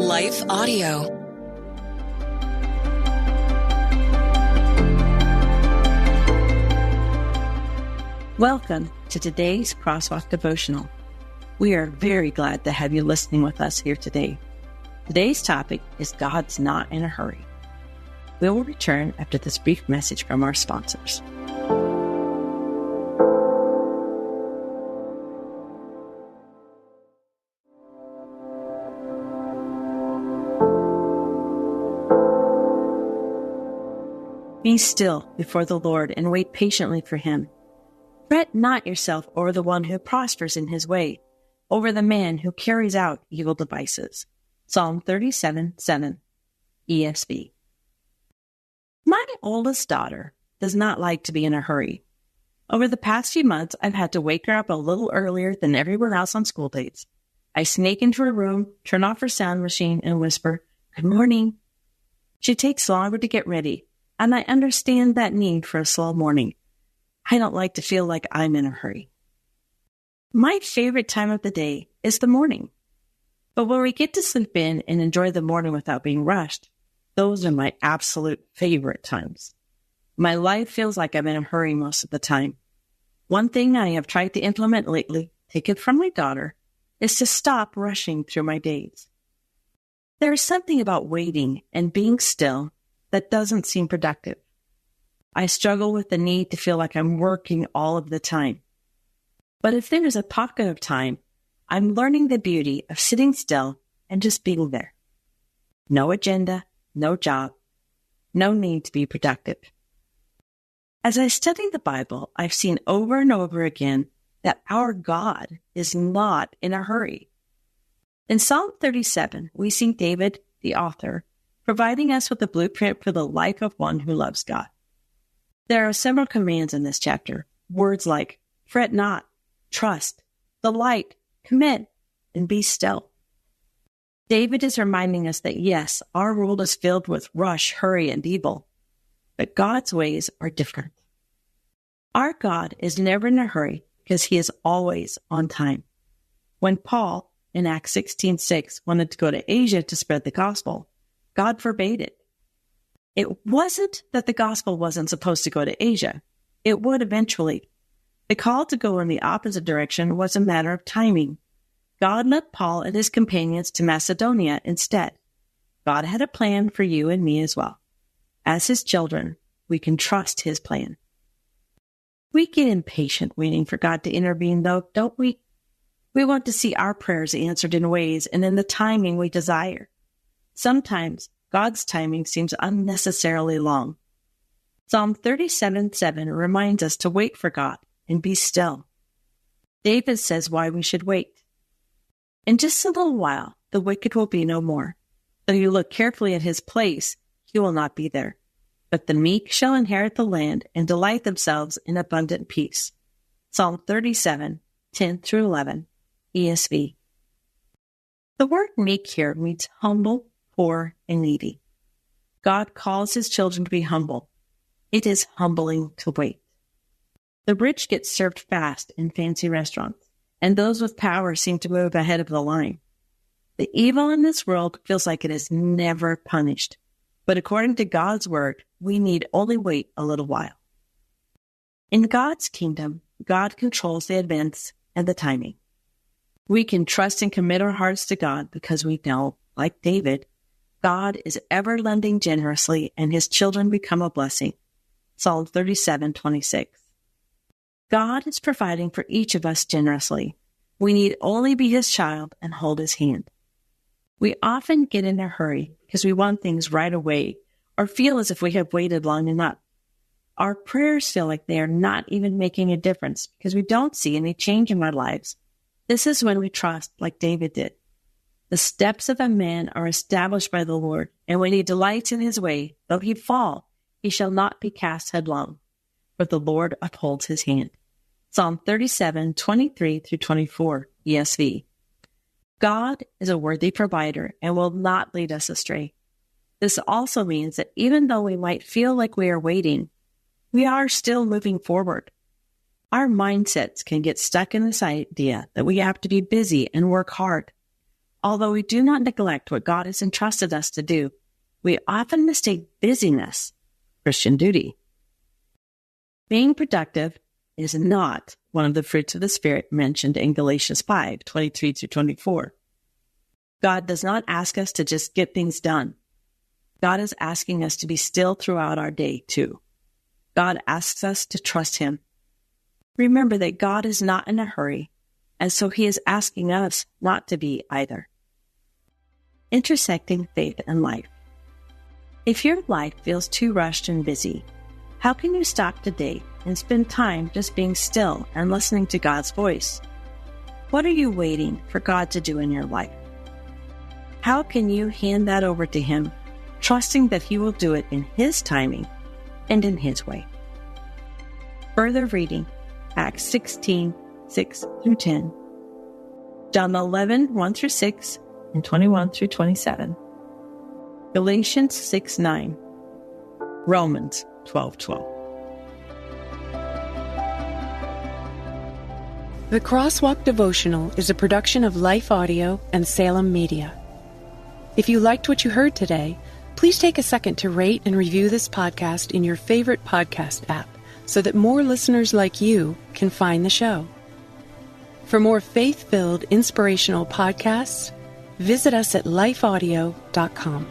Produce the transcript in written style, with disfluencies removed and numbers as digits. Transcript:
Life Audio. Welcome to today's Crosswalk Devotional. We are very glad to have you listening with us here today. Today's topic is God's not in a hurry. We will return after this brief message from our sponsors. Be still before the Lord and wait patiently for him. Fret not yourself over the one who prospers in his way, over the man who carries out evil devices. Psalm 37:7, ESV. My oldest daughter does not like to be in a hurry. Over the past few months, I've had to wake her up a little earlier than everyone else on school dates. I sneak into her room, turn off her sound machine, and whisper, "Good morning." She takes longer to get ready, and I understand that need for a slow morning. I don't like to feel like I'm in a hurry. My favorite time of the day is the morning. But when we get to sleep in and enjoy the morning without being rushed, those are my absolute favorite times. My life feels like I'm in a hurry most of the time. One thing I have tried to implement lately, taken from my daughter, is to stop rushing through my days. There is something about waiting and being still that doesn't seem productive. I struggle with the need to feel like I'm working all of the time. But if there is a pocket of time, I'm learning the beauty of sitting still and just being there. No agenda, no job, no need to be productive. As I study the Bible, I've seen over and over again that our God is not in a hurry. In Psalm 37, we see David, the author, providing us with a blueprint for the life of one who loves God. There are several commands in this chapter, words like fret not, trust, delight, commit, and be still. David is reminding us that yes, our world is filled with rush, hurry, and evil, but God's ways are different. Our God is never in a hurry because he is always on time. When Paul, in Acts 16:6, wanted to go to Asia to spread the gospel, God forbade it. It wasn't that the gospel wasn't supposed to go to Asia. It would eventually. The call to go in the opposite direction was a matter of timing. God led Paul and his companions to Macedonia instead. God had a plan for you and me as well. As his children, we can trust his plan. We get impatient waiting for God to intervene, though, don't we? We want to see our prayers answered in ways and in the timing we desire. Sometimes God's timing seems unnecessarily long. Psalm 37:7 reminds us to wait for God and be still. David says why we should wait. In just a little while, the wicked will be no more. Though you look carefully at his place, he will not be there. But the meek shall inherit the land and delight themselves in abundant peace. Psalm 37:10-11, ESV. The word meek here means humble, poor, and needy. God calls his children to be humble. It is humbling to wait. The rich get served fast in fancy restaurants, and those with power seem to move ahead of the line. The evil in this world feels like it is never punished, but according to God's word, we need only wait a little while. In God's kingdom, God controls the events and the timing. We can trust and commit our hearts to God because we know, like David, God is ever lending generously and his children become a blessing. Psalm 37:26. God is providing for each of us generously. We need only be his child and hold his hand. We often get in a hurry because we want things right away or feel as if we have waited long enough. Our prayers feel like they are not even making a difference because we don't see any change in our lives. This is when we trust like David did. The steps of a man are established by the Lord, and when he delights in his way, though he fall, he shall not be cast headlong, for the Lord upholds his hand. Psalm 37:23-24, ESV. God is a worthy provider and will not lead us astray. This also means that even though we might feel like we are waiting, we are still moving forward. Our mindsets can get stuck in this idea that we have to be busy and work hard. Although we do not neglect what God has entrusted us to do, we often mistake busyness for Christian duty. Being productive is not one of the fruits of the Spirit mentioned in Galatians 5:23-24. God does not ask us to just get things done. God is asking us to be still throughout our day, too. God asks us to trust Him. Remember that God is not in a hurry, and so He is asking us not to be either. Intersecting faith and life. If your life feels too rushed and busy, how can you stop today and spend time just being still and listening to God's voice? What are you waiting for God to do in your life? How can you hand that over to Him, trusting that He will do it in His timing and in His way? Further reading, Acts 16:6-10, John 11:1-6 and 21-27, Galatians 6:9, Romans 12:12. The Crosswalk Devotional is a production of Life Audio and Salem Media. If you liked what you heard today, please take a second to rate and review this podcast in your favorite podcast app so that more listeners like you can find the show. For more faith-filled, inspirational podcasts, visit us at lifeaudio.com.